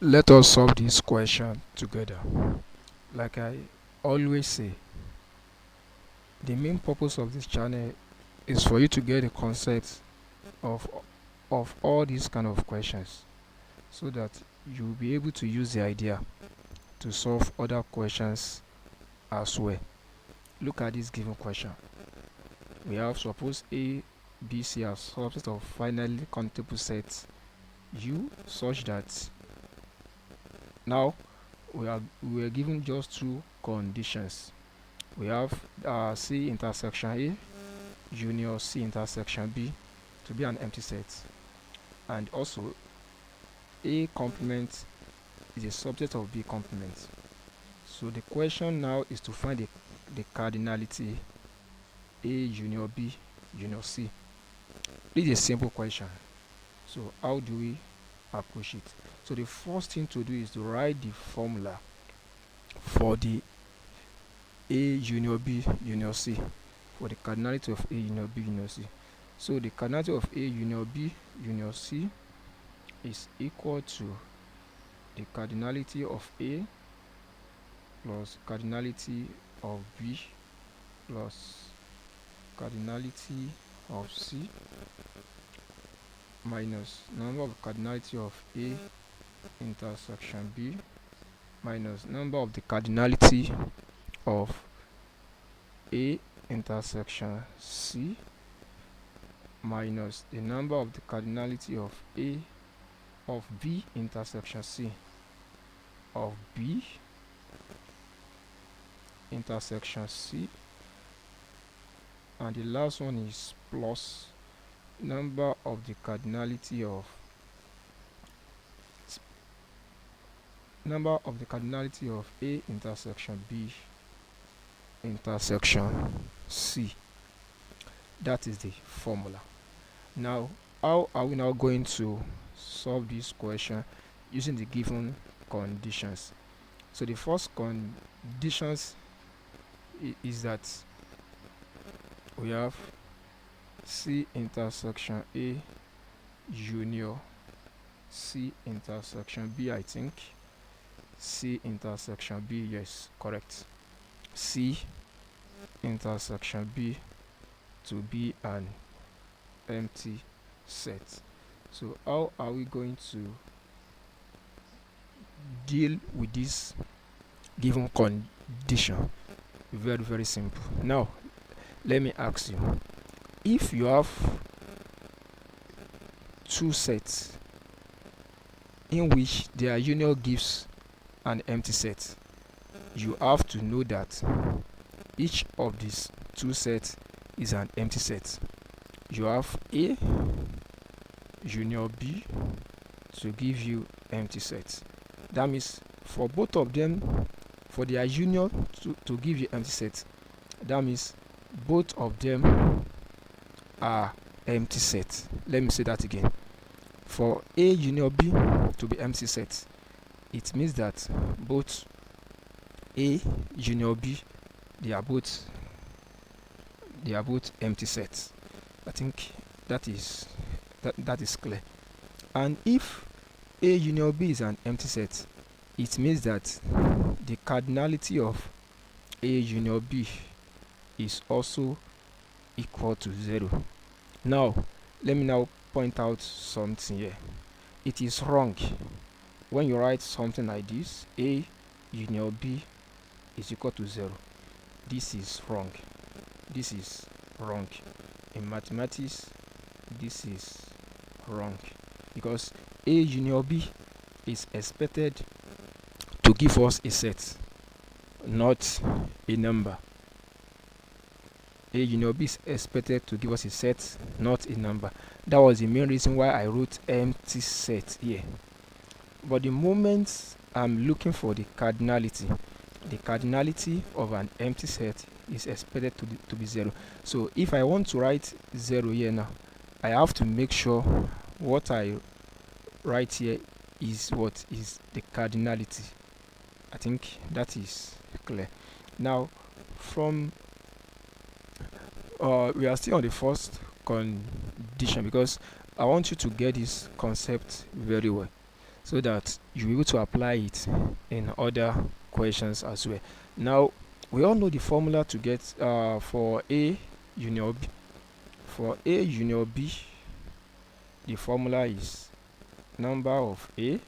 Let us solve this question together. Like I always say, the main purpose of this channel is for you to get a concept of all these kind of questions, so that you'll be able to use the idea to solve other questions as well. Look at this given question. We have, suppose A, B, C are subsets of finally countable sets U, such that now we are given just two conditions. We have C intersection A union C intersection B to be an empty set, and also A complement is a subset of B complement. So the question now is to find the cardinality A union B union C. This is a simple question. So how do we approach it? So the first thing to do is to write the formula for the A union B union C, for the cardinality of A union B union C. So the cardinality of A union B union C is equal to the cardinality of A plus cardinality of B plus cardinality of C minus number of cardinality of A intersection B minus number of the cardinality of A intersection C minus the number of the cardinality of A of B intersection C of B intersection C, and the last one is plus number of the cardinality of A intersection B intersection C. That is the formula. Now, how are we now going to solve this question using the given conditions? So the first conditions is that we have C intersection A union C intersection B, I think. C intersection B, yes, correct. C intersection B to be an empty set. So how are we going to deal with this given condition? Very, very simple. Now, let me ask you, if you have two sets in which their union gives an empty set, you have to know that each of these two sets is an empty set. You have A union B to give you empty sets. That means for both of them, for their union to give you empty sets, that means both of them are empty sets. Let me say that again. For A union B to be empty sets, it means that both A union B, they are both empty sets. I think that is clear. And if A union B is an empty set, it means that the cardinality of A union B is also equal to 0. Now, let me now point out something here. It is wrong when you write something like this: A union B is equal to 0. This is wrong. This is wrong. In mathematics, this is wrong, because A union B is expected to give us a set, not a number. A union B is expected to give us a set, not a number. That was the main reason why I wrote empty set here. But the moment I'm looking for the cardinality of an empty set is expected to be 0. So if I want to write 0 here now, I have to make sure what I write here is what is the cardinality. I think that is clear. Now, from we are still on the first condition, because I want you to get this concept very well. so that you're able to apply it in other questions as well. Now, we all know the formula to get for A union B. For A union B, the formula is number of A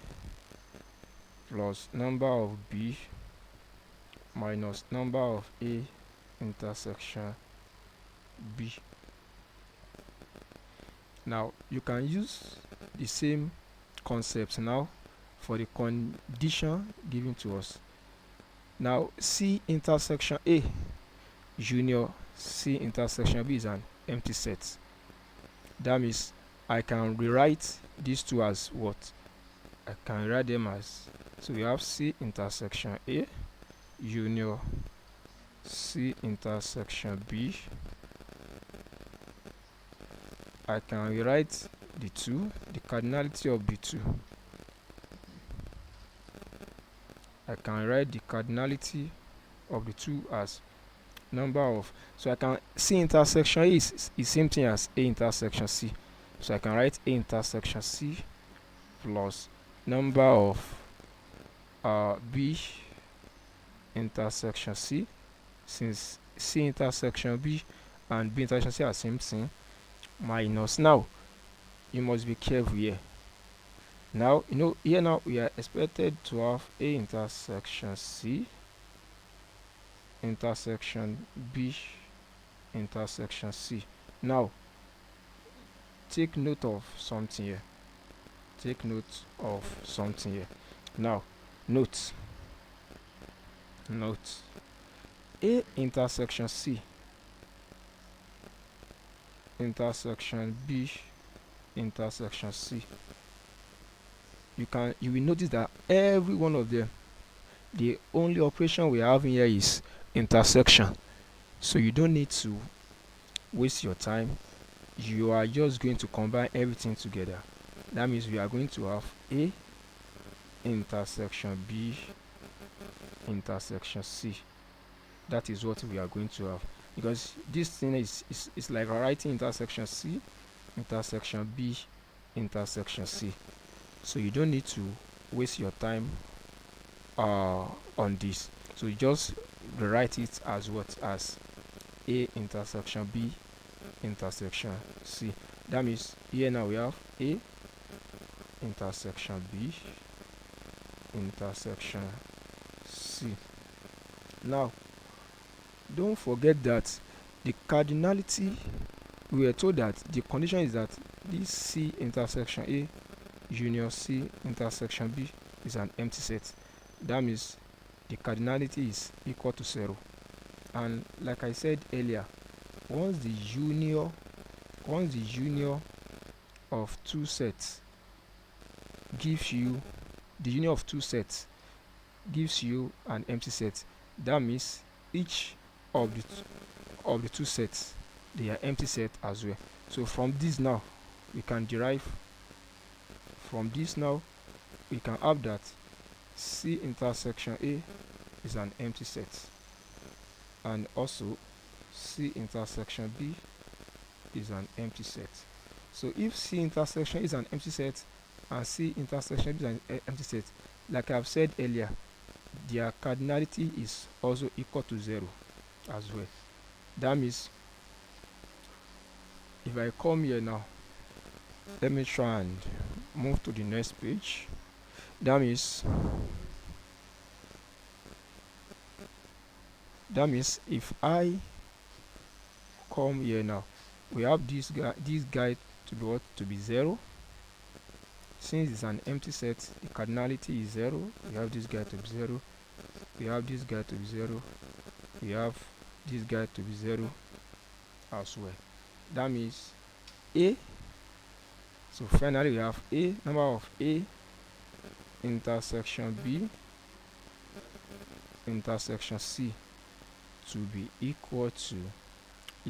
plus number of B minus number of A intersection B. Now, you can use the same concepts now for the condition given to us. Now, C intersection A junior C intersection B is an empty set. That means I can rewrite these two as what? I can write them as, so we have C intersection A junior C intersection B. I can rewrite the two, the cardinality of the two. I can write the cardinality of the two as number of, so I can, C intersection A is same thing as A intersection C. So I can write A intersection C plus number of B intersection C, since C intersection B and B intersection C are same thing, minus, now you must be careful here. Now, here now we are expected to have A intersection C intersection B intersection C. Now, take note of something here. Take note of something here. Now, note A intersection C intersection B intersection C. You will notice that every one of them, the only operation we have in here is intersection. So you don't need to waste your time. You are just going to combine everything together. That means we are going to have A intersection B intersection C. That is what we are going to have, because this thing is like writing intersection C intersection B intersection C. So you don't need to waste your time on this. So you just rewrite it as what? As A intersection B intersection C. That means here now we have A intersection B intersection C. Now, don't forget that the cardinality, we were told that the condition is that this C intersection A union C intersection B is an empty set. That means the cardinality is equal to 0. And like I said earlier, once the union of two sets gives you, the union of two sets gives you an empty set, that means each of the two sets, they are empty set as well. So from this now we can derive, from this now we can have that C intersection A is an empty set, and also C intersection B is an empty set. So if C intersection is an empty set and C intersection B is an empty set, like I've said earlier, their cardinality is also equal to 0 as well. That means if I come here now, let me try and move to the next page. That means if I come here now, we have this guy to be what? To be 0. Since it's an empty set, the cardinality is 0. We have this guy to be 0. We have this guy to be 0. We have this guy to be 0 as well. That means A. So finally we have A, number of A intersection B intersection C to be equal to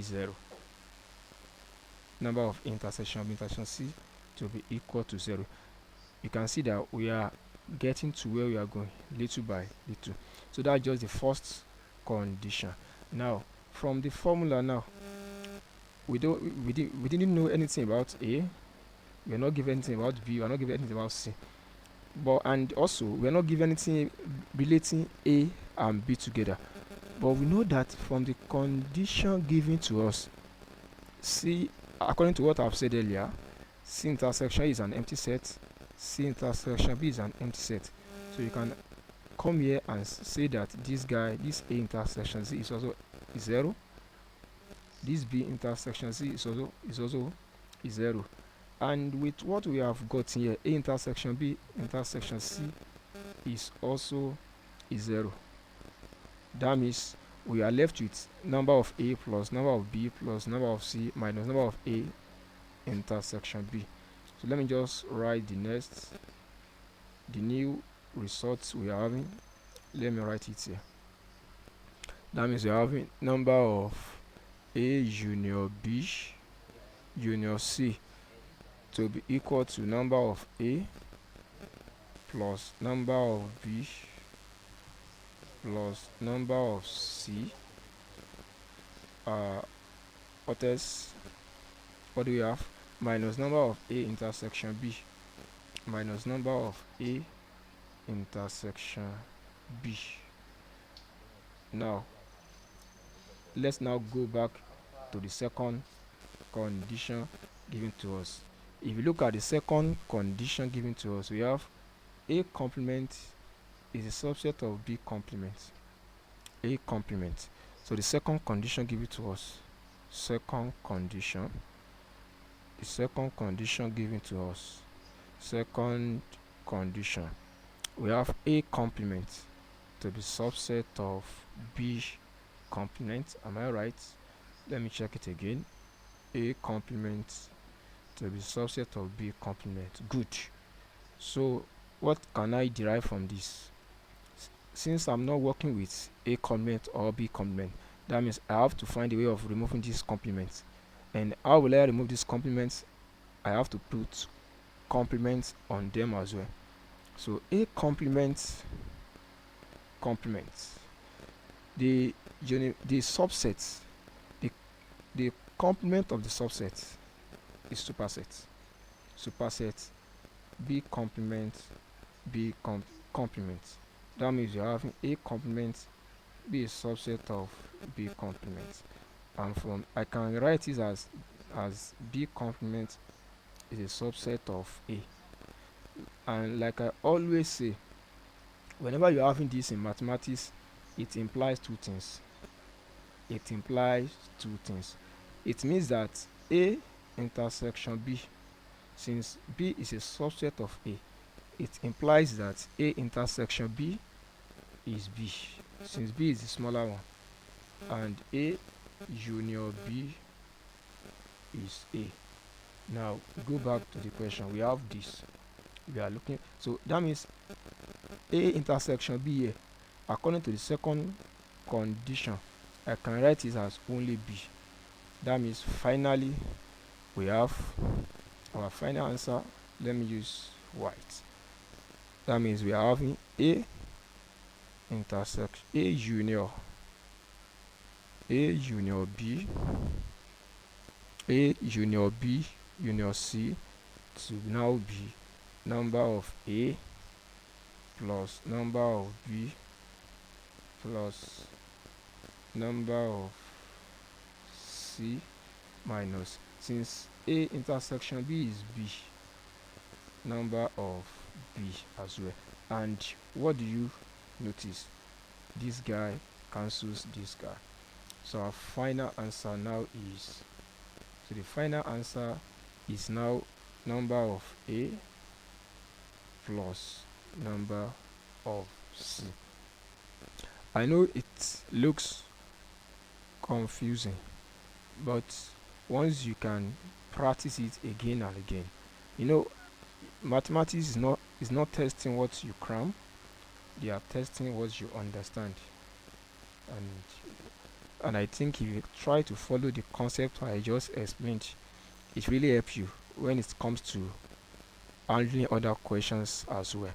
0. Number of intersection B intersection C to be equal to 0. You can see that we are getting to where we are going little by little. So that's just the first condition. Now from the formula now, we didn't know anything about A, we are not given anything about B, we are not given anything about C. But and also we're not given anything relating A and B together. But we know that from the condition given to us, C, according to what I've said earlier, C intersection is an empty set, C intersection B is an empty set. So you can come here and say that this A intersection C is also 0. This B intersection C is also 0. And with what we have got here, A intersection B intersection C is also 0. That means we are left with number of A plus number of B plus number of C minus number of A intersection B. So let me just write the new results we are having. Let me write it here. That means we are having number of A union B union C to be equal to number of A plus number of B plus number of C. What else? What do we have? Minus number of A intersection B minus number of A intersection B. Now let's now go back to the second condition given to us. If you look at the second condition given to us, we have A complement is a subset of B complement. A complement. So the second condition given to us, the second condition given to us, second condition, we have A complement to be subset of B complement. Am I right? Let me check it again. A complement to be subset of B complement. Good. So what can I derive from this? Since I'm not working with A complement or B complement, that means I have to find a way of removing these complements. And how will I remove these complements? I have to put complements on them as well. So A complements the subsets, the complement of the subset is superset B complement B complement. That means you're having A complement be a subset of B complement, and from I can write it as B complement is a subset of A. And like I always say, whenever you're having this in mathematics, it implies two things. It means that A intersection B, since B is a subset of A, it implies that A intersection B is B, since B is the smaller one, and A union B is A. Now go back to the question. We have this. We are looking. So that means A intersection B here, according to the second condition, I can write it as only B. That means finally we have our final answer. Let me use white. That means we are having A intersection A union B, A union B union C to now be number of A plus number of B plus number of C minus, since A intersection B is B, number of B as well. And what do you notice? This guy cancels this guy. So our final answer now is, so the final answer is now number of A plus number of C. I know it looks confusing, but once you can practice it again and again, mathematics is not testing what you cram, they are testing what you understand. And I think if you try to follow the concept I just explained, it really helps you when it comes to handling other questions as well.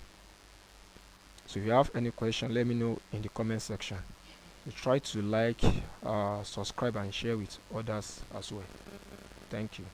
So if you have any question, let me know in the comment section. You try to like, subscribe and share with others as well. Thank you.